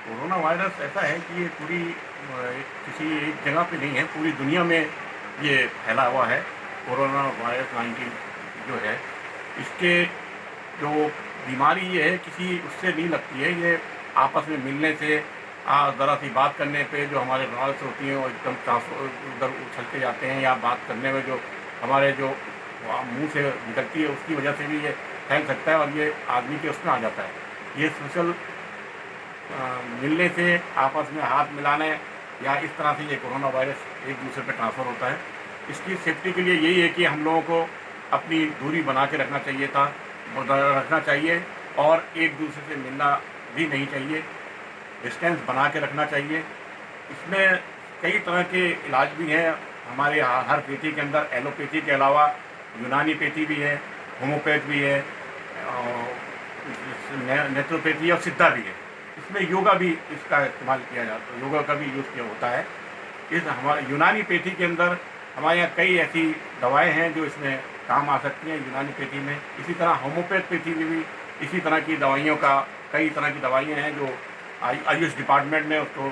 Corona virus ऐसा है कि ये पूरी किसी एक जगह पे नहीं है, पूरी दुनिया में ये फैला हुआ है। कोरोना वायरस 19 जो है, इसके जो बीमारी ये है किसी उससे नहीं लगती है। ये आपस में मिलने से, ज़रा सी बात करने पे जो हमारे नॉइज़ होती हैं वो एकदम ट्रांसफर उधर उछलते जाते हैं, या बात करने में जो हमारे जो मुंह से निकलती है उसकी वजह से भी ये फैल सकता है और ये आदमी के उसमें आ जाता है। ये सोशल मिलने से, आपस में हाथ मिलाने या इस तरह से ये कोरोना वायरस एक दूसरे पे ट्रांसफ़र होता है। इसकी सेफ्टी के लिए यही है कि हम लोगों को अपनी दूरी बना के रखना चाहिए रखना चाहिए, और एक दूसरे से मिलना भी नहीं चाहिए, डिस्टेंस बना के रखना चाहिए। इसमें कई तरह के इलाज भी हैं हमारे यहाँ। हर पैथी के अंदर एलोपैथी के अलावा यूनानी पैथी भी है, होम्योपैथ भी है, नेचुरोपैथी और सिद्धा भी है। इसमें योगा भी इसका इस्तेमाल किया जाता है, योगा का भी यूज़ किया होता है। इस हमारे यूनानी पैथी के अंदर हमारे यहाँ कई ऐसी दवाएं हैं जो इसमें काम आ सकती हैं यूनानी पैथी में। इसी तरह होम्योपैथ पैथी में भी इसी तरह की दवाइयों का, कई तरह की दवाइयाँ हैं जो आयुष डिपार्टमेंट ने उसको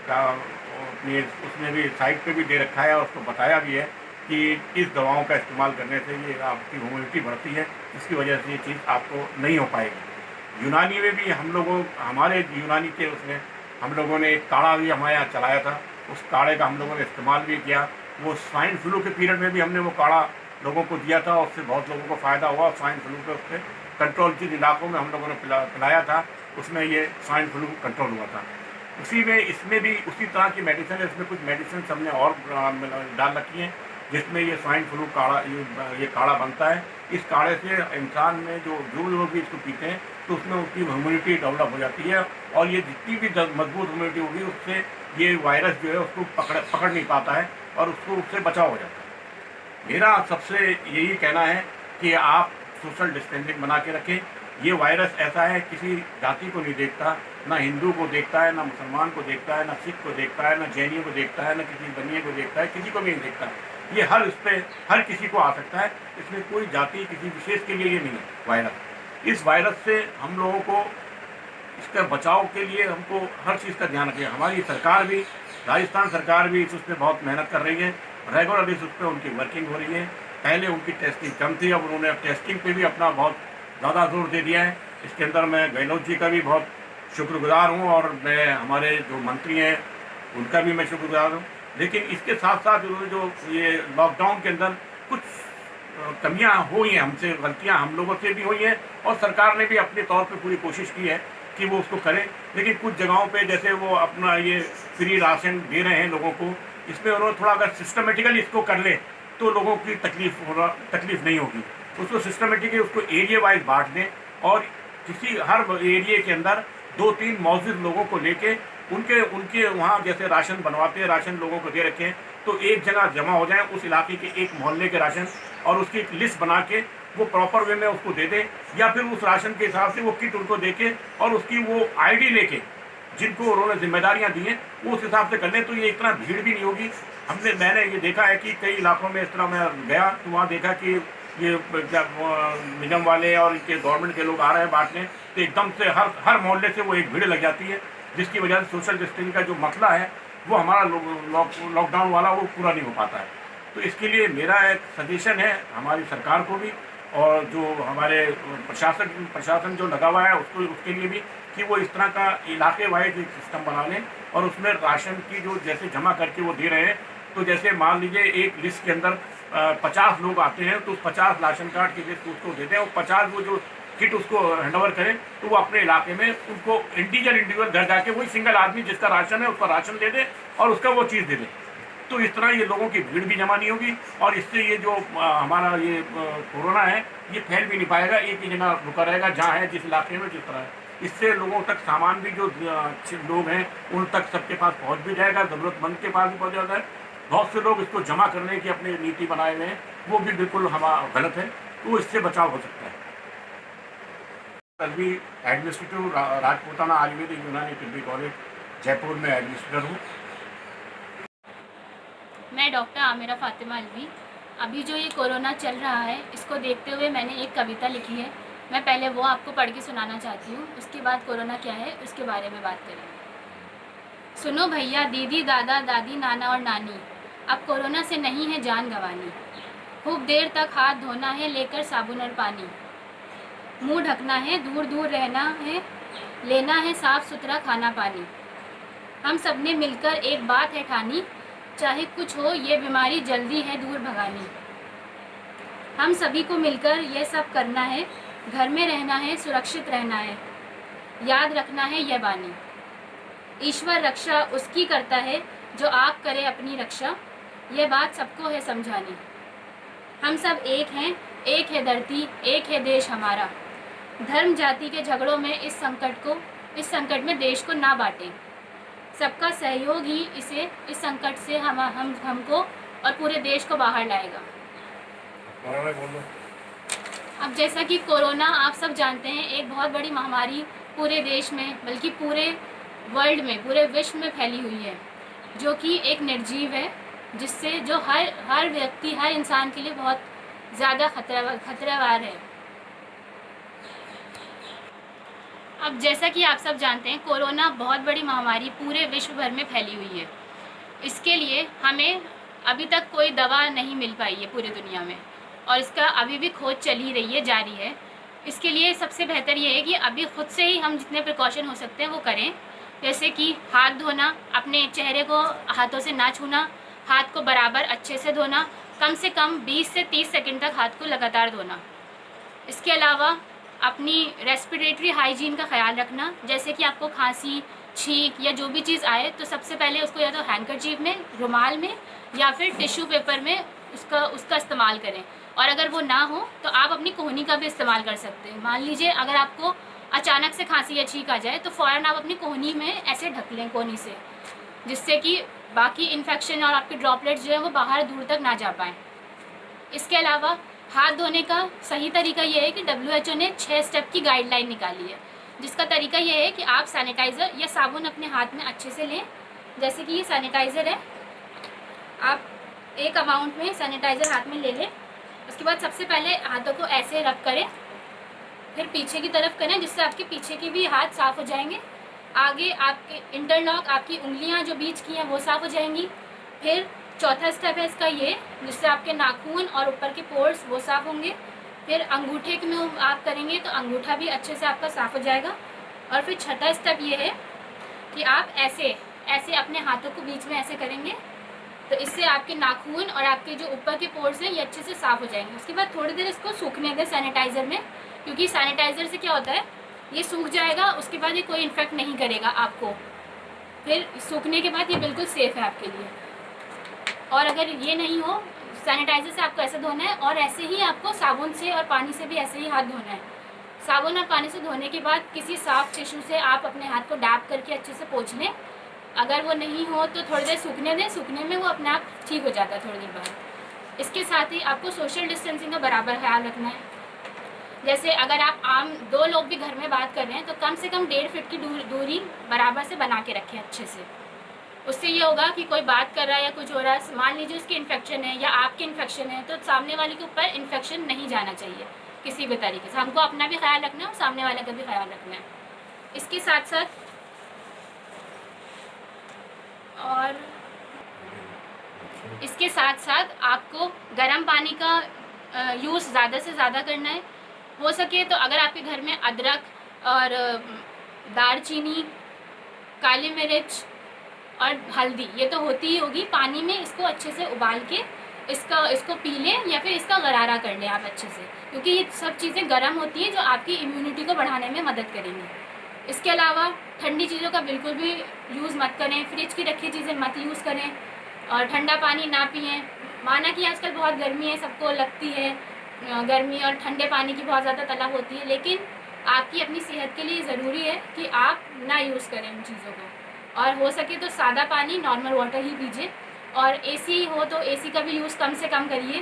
अपनी उसमें भी साइट पे भी दे रखा है और उसको बताया भी है कि इस दवाओं का इस्तेमाल करने से ये आपकी इम्यूनिटी बढ़ती है, जिसकी वजह से ये चीज़ आपको नहीं हो पाएगी। यूनानी में भी हमारे यूनानी के उसमें हम लोगों ने एक काढ़ा भी हमारे यहाँ चलाया था। उस काढ़े का हम लोगों ने इस्तेमाल भी किया। वो स्वाइन फ्लू के पीरियड में भी हमने वो काढ़ा लोगों को दिया था, उससे बहुत लोगों को फ़ायदा हुआ। स्वाइन फ्लू के उससे कंट्रोल, जिन इलाकों में हम लोगों ने पिलाया था उसमें ये स्वाइन फ्लू कंट्रोल हुआ था। उसी में इसमें भी उसी तरह की मेडिसिन है। इसमें कुछ मेडिसिन हमने और डाल रखी हैं जिसमें ये स्वाइन फ्लू काढ़ा, ये काढ़ा बनता है। इस काढ़े से इंसान में जो लोग भी इसको पीते हैं तो उसमें उसकी इम्यूनिटी डेवलप हो जाती है, और ये जितनी भी मजबूत इम्यूनिटी होगी उससे ये वायरस जो है उसको पकड़ नहीं पाता है और उससे बचाव हो जाता है। मेरा सबसे यही कहना है कि आप सोशल डिस्टेंसिंग बना के रखें। ये वायरस ऐसा है, किसी जाति को नहीं देखता, ना हिंदू को देखता है, ना मुसलमान को देखता है, ना सिख को देखता है, ना जैनियों को देखता है, ना किसी बनिए को देखता है, किसी को भी नहीं देखता। ये हर किसी को आ सकता है। इसमें कोई जाति किसी विशेष के लिए ये नहीं है वायरस। इस वायरस से हम लोगों को, इसका बचाव के लिए हमको हर चीज़ का ध्यान रखें। हमारी सरकार भी, राजस्थान सरकार भी इस पर बहुत मेहनत कर रही है। रेगुलरली उस पर उनकी वर्किंग हो रही है। पहले उनकी टेस्टिंग कम थी, अब उन्होंने टेस्टिंग पे भी अपना बहुत ज़्यादा जोर दे दिया है। इसके अंदर मैं गहलोत जी का भी बहुत शुक्रगुजार हूँ, और मैं हमारे जो मंत्री हैं उनका भी मैं शुक्रगुजार हूँ। लेकिन इसके साथ साथ जो ये लॉकडाउन के अंदर कुछ कमियां हुई हैं, हमसे गलतियां हम लोगों से भी हुई हैं, और सरकार ने भी अपने तौर पे पूरी कोशिश की है कि वो उसको करे। लेकिन कुछ जगहों पे जैसे वो अपना ये फ्री राशन दे रहे हैं लोगों को, इसमें उन्होंने थोड़ा अगर सिस्टमेटिकली इसको कर ले तो लोगों की तकलीफ नहीं होगी। उसको सिस्टमेटिकली उसको एरिया वाइज बांट दें, और हर एरिया के अंदर 2-3 मौजूद लोगों को लेके उनके वहाँ जैसे राशन बनवाते हैं, राशन लोगों को दे रखें, तो एक जगह जमा हो जाए उस इलाके के एक मोहल्ले के राशन, और उसकी एक लिस्ट बना के वो प्रॉपर वे में उसको दे दें, या फिर उस राशन के हिसाब से वो किट उनको दे के और उसकी वो आईडी लेके जिनको उन्होंने जिम्मेदारियां दी हैं वो उस हिसाब से कर लें, तो ये इतना भीड़ भी नहीं होगी। मैंने ये देखा है कि कई इलाकों में इस तरह मैं गया तो वहाँ देखा कि ये निगम वाले और इनके गवर्नमेंट के लोग आ रहे हैं बांटने, तो एकदम से हर मोहल्ले से वो एक भीड़ लग जाती है, जिसकी वजह से सोशल डिस्टेंसिंग का जो मसला है वो हमारा लॉकडाउन वाला वो पूरा नहीं हो पाता है। तो इसके लिए मेरा एक सजेशन है हमारी सरकार को भी, और जो हमारे प्रशासन जो लगा हुआ है उसके लिए भी, कि वो इस तरह का इलाके वाइज एक सिस्टम बना लें, और उसमें राशन की जो जैसे जमा करके वो दे रहे हैं, तो जैसे मान लीजिए एक लिस्ट के अंदर 50 लोग आते हैं तो 50 राशन कार्ड की लिस्ट उसको देते हैं, और 50 वो जो किट उसको हैंडओवर करें, तो वो अपने इलाके में उनको इंडिविजुअल घर जाके वही सिंगल आदमी जिसका राशन है उसका राशन दे दे और उसका वो चीज़ दे दे। तो इस तरह ये लोगों की भीड़ भी जमा नहीं होगी, और इससे ये जो हमारा ये कोरोना है ये फैल भी नहीं पाएगा, एक ही जगह रुका रहेगा जहाँ है, जिस इलाके में जिस तरह है। इससे लोगों तक सामान भी, जो लोग हैं उन तक सबके पास पहुँच भी जाएगा, ज़रूरतमंद के पास भी पहुँच जाता है। बहुत से लोग इसको जमा करने की अपनी नीति बनाए हुए हैं, वो भी बिल्कुल गलत है, तो इससे बचाव हो सकता है। अभी एडमिनिस्ट्रेटिव राजपूताना आयुर्वेदिक यूनानी तिब्बी कॉलेज जयपुर में एडमिनिस्ट्रेटर हूँ। मैं डॉक्टर आमिरा फातिमा अलवी। अभी जो ये कोरोना चल रहा है इसको देखते हुए मैंने एक कविता लिखी है। मैं पहले वो आपको पढ़ के सुनाना चाहती हूँ, उसके बाद कोरोना क्या है उसके बारे में बात करेंगे। सुनो भैया, दीदी, दादा, दादी, नाना और नानी, अब कोरोना से नहीं है जान गंवानी। खूब देर तक हाथ धोना है लेकर साबुन और पानी। मुंह ढकना है, दूर दूर रहना है, लेना है साफ सुथरा खाना पानी। हम सब ने मिलकर एक बात है ठानी, चाहे कुछ हो ये बीमारी जल्दी है दूर भगानी। हम सभी को मिलकर ये सब करना है, घर में रहना है, सुरक्षित रहना है, याद रखना है यह बानी। ईश्वर रक्षा उसकी करता है जो आप करे अपनी रक्षा, यह बात सबको है समझानी। हम सब एक हैं, एक है धरती, एक है देश हमारा। धर्म जाति के झगड़ों में इस संकट में देश को ना बांटें। सबका सहयोग ही इस संकट से हमको और पूरे देश को बाहर लाएगा। अब जैसा कि कोरोना आप सब जानते हैं, एक बहुत बड़ी महामारी पूरे देश में बल्कि पूरे वर्ल्ड में, पूरे विश्व में फैली हुई है, जो कि एक निर्जीव है, जिससे जो हर व्यक्ति, हर इंसान के लिए बहुत ज़्यादा खतरावार है। अब जैसा कि आप सब जानते हैं, कोरोना बहुत बड़ी महामारी पूरे विश्व भर में फैली हुई है। इसके लिए हमें अभी तक कोई दवा नहीं मिल पाई है पूरी दुनिया में, और इसका अभी भी खोज चल ही रही है, जारी है। इसके लिए सबसे बेहतर ये है कि अभी खुद से ही हम जितने प्रिकॉशन हो सकते हैं वो करें। जैसे कि हाथ धोना, अपने चेहरे को हाथों से ना छूना, हाथ को बराबर अच्छे से धोना, कम से कम 20 से 30 सेकंड तक हाथ को लगातार धोना। इसके अलावा अपनी रेस्पिरेटरी हाइजीन का ख्याल रखना, जैसे कि आपको खांसी, छींक या जो भी चीज़ आए तो सबसे पहले उसको या तो हैंकरचीफ में, रुमाल में या फिर टिश्यू पेपर में उसका इस्तेमाल करें। और अगर वो ना हो तो आप अपनी कोहनी का भी इस्तेमाल कर सकते हैं। मान लीजिए अगर आपको अचानक से खांसी या छींक आ जाए तो फ़ौरन आप अपनी कोहनी में ऐसे ढक लें कोहनी से, जिससे कि बाकी इन्फेक्शन और आपके ड्रॉपलेट्स जो है वो बाहर दूर तक ना जा पाएँ। इसके अलावा हाथ धोने का सही तरीका ये है कि WHO ने 6 स्टेप की गाइडलाइन निकाली है, जिसका तरीका ये है कि आप सैनिटाइज़र या साबुन अपने हाथ में अच्छे से लें। जैसे कि ये सैनिटाइज़र है, आप एक अमाउंट में सैनिटाइज़र हाथ में ले लें। उसके बाद सबसे पहले हाथों को ऐसे रब करें, फिर पीछे की तरफ करें, जिससे आपके पीछे के भी हाथ साफ़ हो जाएंगे। आगे आपके इंटरलॉक, आपकी उंगलियां जो बीच की हैं वो साफ़ हो जाएंगी। फिर चौथा स्टेप है इसका ये, जिससे आपके नाखून और ऊपर के पोर्स वो साफ़ होंगे। फिर अंगूठे में आप करेंगे तो अंगूठा भी अच्छे से आपका साफ़ हो जाएगा। और फिर छठा स्टेप ये है कि आप ऐसे अपने हाथों को बीच में ऐसे करेंगे, तो इससे आपके नाखून और आपके जो ऊपर के पोर्स हैं ये अच्छे से साफ़ हो जाएंगे। उसके बाद थोड़ी देर इसको सूखने दें सैनिटाइज़र में, क्योंकि सैनिटाइज़र से क्या होता है, ये सूख जाएगा, उसके बाद ये कोई इन्फेक्ट नहीं करेगा आपको। फिर सूखने के बाद ये बिल्कुल सेफ़ है आपके लिए। और अगर ये नहीं हो, सैनिटाइज़र से आपको ऐसे धोना है, और ऐसे ही आपको साबुन से और पानी से भी ऐसे ही हाथ धोना है। साबुन और पानी से धोने के बाद किसी साफ़ टिश्यू से आप अपने हाथ को डैप करके अच्छे से पोंछ लें। अगर वो नहीं हो तो थोड़ी देर सूखने दें, सूखने में वो अपने आप ठीक हो जाता है थोड़ी देर बाद। इसके साथ ही आपको सोशल डिस्टेंसिंग का बराबर ख्याल रखना है। जैसे अगर आप आम 2 लोग भी घर में बात कर रहे हैं तो कम से कम 1.5 फीट की दूरी बराबर से बना के रखें अच्छे से। उससे ये होगा कि कोई बात कर रहा है या कुछ हो रहा है, मान लीजिए उसकी इन्फेक्शन है या आपकी इन्फेक्शन है, तो सामने वाले के ऊपर इन्फेक्शन नहीं जाना चाहिए किसी भी तरीके से। हमको अपना भी ख्याल रखना है और सामने वाले का भी ख्याल रखना है। इसके साथ साथ आपको गर्म पानी का यूज़ ज़्यादा से ज़्यादा करना है। हो सके तो अगर आपके घर में अदरक और दालचीनी, काली मिर्च और हल्दी ये तो होती ही होगी, पानी में इसको अच्छे से उबाल के इसको पी लें या फिर इसका गरारा कर लें आप अच्छे से, क्योंकि ये सब चीज़ें गर्म होती हैं जो आपकी इम्यूनिटी को बढ़ाने में मदद करेंगी। इसके अलावा ठंडी चीज़ों का बिल्कुल भी यूज़ मत करें, फ्रिज की रखी चीज़ें मत यूज़ करें, और ठंडा पानी ना पिएं। माना कि आजकल बहुत गर्मी है, सबको लगती है गर्मी और ठंडे पानी की बहुत ज़्यादा तलब होती है, लेकिन आपकी अपनी सेहत के लिए ज़रूरी है कि आप ना यूज़ करें उन चीज़ों को। और हो सके तो सादा पानी, नॉर्मल वाटर ही पीजिए। और एसी हो तो एसी का भी यूज़ कम से कम करिए,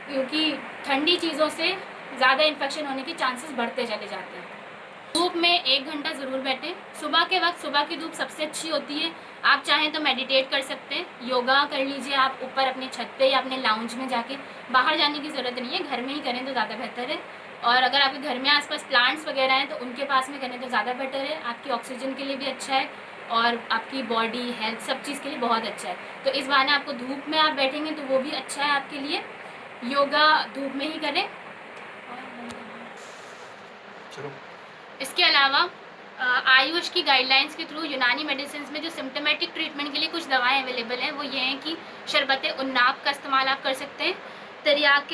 क्योंकि ठंडी चीज़ों से ज़्यादा इन्फेक्शन होने के चांसेस बढ़ते चले जाते हैं। धूप में 1 घंटा ज़रूर बैठें। सुबह के वक्त सुबह की धूप सबसे अच्छी होती है। आप चाहें तो मेडिटेट कर सकते हैं, योगा कर लीजिए आप ऊपर अपने छत पे या अपने लाउंज में जाके। बाहर जाने की ज़रूरत नहीं है, घर में ही करें तो ज़्यादा बेहतर है। और अगर आपके घर में आसपास प्लांट्स वगैरह हैं तो उनके पास में करें तो ज़्यादा बेटर है, आपकी ऑक्सीजन के लिए भी अच्छा है। और आपकी बॉडी हेल्थ सब चीज़ के लिए बहुत अच्छा है। तो इस बहाने आपको धूप में आप बैठेंगे तो वो भी अच्छा है आपके लिए। योगा धूप में ही करें। चलो। इसके अलावा आयुष की गाइडलाइंस के थ्रू यूनानी मेडिसिन में जो सिम्टोमेटिक ट्रीटमेंट के लिए कुछ दवाएं अवेलेबल हैं वो ये हैं कि शरबत उन्नाब का इस्तेमाल आप कर सकते हैं, तिर्याक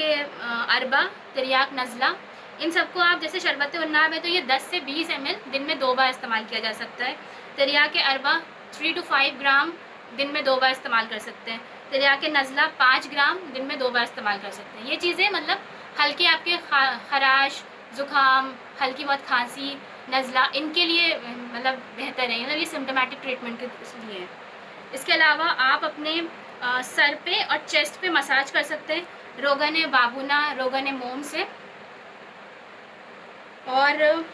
अरबा, तिर्याक नज़ला, इन सबको आप जैसे शरबत उन्नाब है तो ये 10 से 20 ml दिन में 2 बार इस्तेमाल किया जा सकता है। तिर्याक अरबा 3 to 5 ग्राम दिन में 2 बार इस्तेमाल कर सकते हैं। तिर्याक नज़ला 5 ग्राम दिन में 2 बार इस्तेमाल कर सकते हैं। ये चीज़ें मतलब हल्के आपके खराश, ज़ुकाम, हल्की बहुत खांसी, नज़ला, इनके लिए मतलब बेहतर है, मतलब ये सिम्टोमेटिक ट्रीटमेंट के लिए है। इसके अलावा आप अपने सर पे और चेस्ट पे मसाज कर सकते हैं रोगन बाबूना, रोगन मोम से। और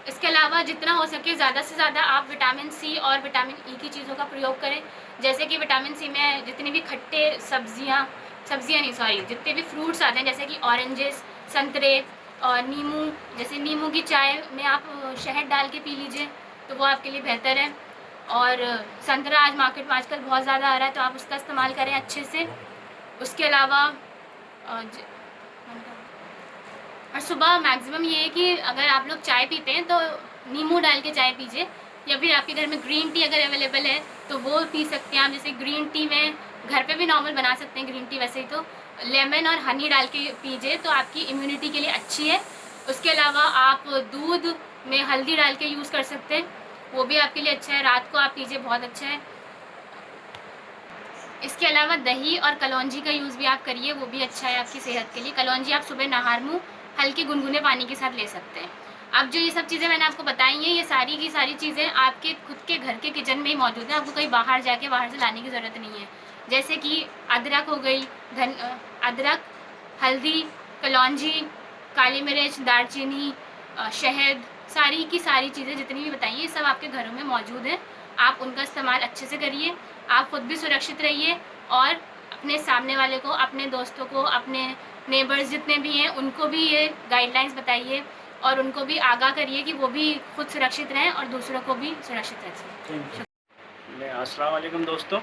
इसके अलावा जितना हो सके ज़्यादा से ज़्यादा आप विटामिन सी और विटामिन ई की चीज़ों का प्रयोग करें। जैसे कि विटामिन सी में जितनी भी खट्टे सब्जियां नहीं सॉरी जितने भी फ्रूट्स आते हैं जैसे कि ऑरेंजेस, संतरे और नींबू, जैसे नींबू की चाय में आप शहद डाल के पी लीजिए तो वो आपके लिए बेहतर है। और संतरा आज मार्केट में आजकल बहुत ज़्यादा आ रहा है तो आप उसका इस्तेमाल करें अच्छे से। उसके अलावा और सुबह मैक्सिमम ये है कि अगर आप लोग चाय पीते हैं तो नींबू डाल के चाय पीजिए, या फिर आपके घर में ग्रीन टी अगर अवेलेबल है तो वो पी सकते हैं आप। जैसे ग्रीन टी में घर पे भी नॉर्मल बना सकते हैं ग्रीन टी, वैसे ही तो लेमन और हनी डाल के पीजिए तो आपकी इम्यूनिटी के लिए अच्छी है। उसके अलावा आप दूध में हल्दी डाल के यूज़ कर सकते हैं, वो भी आपके लिए अच्छा है, रात को आप पीजिए, बहुत अच्छा है। इसके अलावा दही और कलौंजी का यूज़ भी आप करिए, वो भी अच्छा है आपकी सेहत के लिए। कलौंजी आप सुबह नहार मुँह हल्के गुनगुने पानी के साथ ले सकते हैं। अब जो ये सब चीज़ें मैंने आपको बताई हैं ये सारी की सारी चीज़ें आपके खुद के घर के किचन में ही मौजूद है, आपको कहीं बाहर से लाने की ज़रूरत नहीं है। जैसे कि अदरक हो गई, अदरक, हल्दी, कलौंजी, काली मिर्च, दालचीनी, शहद, सारी की सारी चीज़ें जितनी भी बताई ये सब आपके घरों में मौजूद है। आप उनका इस्तेमाल अच्छे से करिए, आप खुद भी सुरक्षित रहिए और अपने सामने वाले को, अपने दोस्तों को, अपने नेबर्स जितने भी हैं उनको भी ये गाइडलाइंस बताइए और उनको भी आगाह करिए कि वो भी खुद सुरक्षित रहें और दूसरों को भी सुरक्षित रखें। अस्सलाम वालेकुम दोस्तों,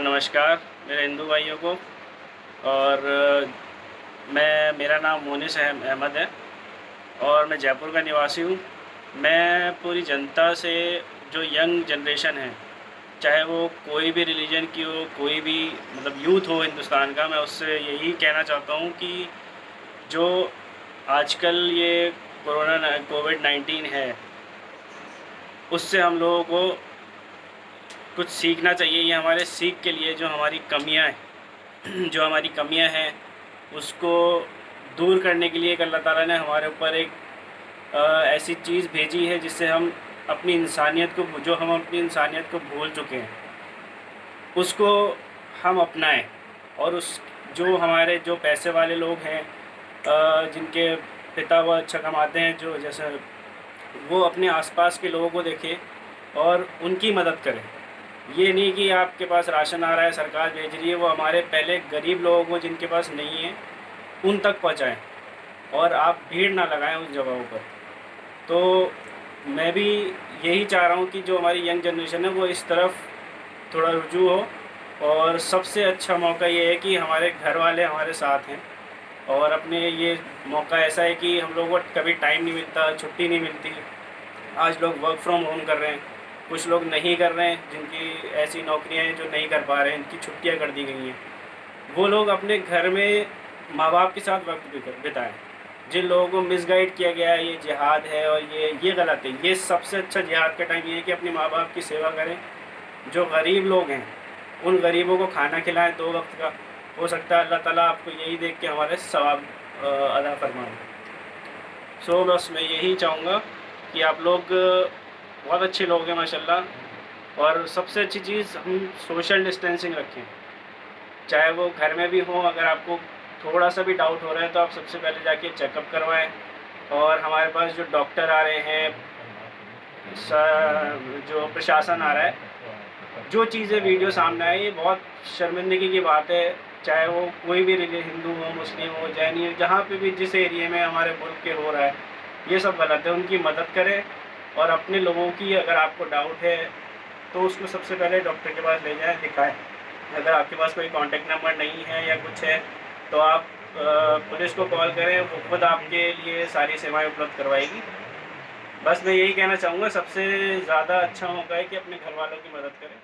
नमस्कार मेरे हिंदू भाइयों को। और मेरा नाम मोनिस अहमद है और मैं जयपुर का निवासी हूँ। मैं पूरी जनता से, जो यंग जनरेशन है, चाहे वो कोई भी रिलीजन की हो, कोई भी मतलब यूथ हो हिंदुस्तान का, मैं उससे यही कहना चाहता हूँ कि जो आजकल ये कोविड-19 है उससे हम लोगों को कुछ सीखना चाहिए। ये हमारे सीख के लिए जो हमारी कमियां हैं उसको दूर करने के लिए एक अल्लाह ताला ने हमारे ऊपर एक ऐसी चीज़ भेजी है जिससे हम अपनी इंसानियत को भूल चुके हैं उसको हम अपनाएं। और उस जो पैसे वाले लोग हैं, जिनके पिता वो अच्छा कमाते हैं, जो जैसे वो अपने आसपास के लोगों को देखें और उनकी मदद करें। ये नहीं कि आपके पास राशन आ रहा है, सरकार भेज रही है, वो हमारे पहले गरीब लोगों को जिनके पास नहीं है उन तक पहुंचाएं और आप भीड़ ना लगाएं उस जगहों पर। तो मैं भी यही चाह रहा हूँ कि जो हमारी यंग जनरेशन है वो इस तरफ थोड़ा रुजू हो। और सबसे अच्छा मौका ये है कि हमारे घर वाले हमारे साथ हैं और अपने ये मौका ऐसा है कि हम लोगों को कभी टाइम नहीं मिलता, छुट्टी नहीं मिलती। आज लोग वर्क फ्रॉम होम कर रहे हैं, कुछ लोग नहीं कर रहे हैं, जिनकी ऐसी नौकरियां हैं जो नहीं कर पा रहे हैं, इनकी छुट्टियां कर दी गई हैं। वो लोग अपने घर में माँ बाप के साथ वक्त बिताएं। जिन लोगों को मिसगाइड किया गया है ये जिहाद है और ये गलत है, ये सबसे अच्छा जिहाद का टाइम ये है कि अपने माँ बाप की सेवा करें। जो गरीब लोग हैं उन गरीबों को खाना खिलाएं 2 वक्त का। हो सकता है अल्लाह ताला आपको यही देख के हमारे सवाब अदा फरमाएं। सो बस मैं यही चाहूँगा कि आप लोग बहुत अच्छे लोग हैं माशाल्लाह। और सबसे अच्छी चीज़ हम सोशल डिस्टेंसिंग रखें, चाहे वो घर में भी हो। अगर आपको थोड़ा सा भी डाउट हो रहा है तो आप सबसे पहले जाके चेकअप करवाएं। और हमारे पास जो डॉक्टर आ रहे हैं, जो प्रशासन आ रहा है, जो चीज़ें वीडियो सामने आए ये बहुत शर्मिंदगी की बात है। चाहे वो कोई भी हिंदू हो, मुस्लिम हो, जैनी हो, जहाँ पे भी जिस एरिया में हमारे मुल्क के हो रहा है ये सब गलत है। उनकी मदद करें और अपने लोगों की अगर आपको डाउट है तो उसको सबसे पहले डॉक्टर के पास ले जाएं, दिखाएं। अगर आपके पास कोई कांटेक्ट नंबर नहीं है या कुछ है तो आप पुलिस को कॉल करें, वो खुद आपके लिए सारी सेवाएं उपलब्ध करवाएगी। बस मैं यही कहना चाहूँगा, सबसे ज़्यादा अच्छा मौका है कि अपने घर वालों की मदद करें।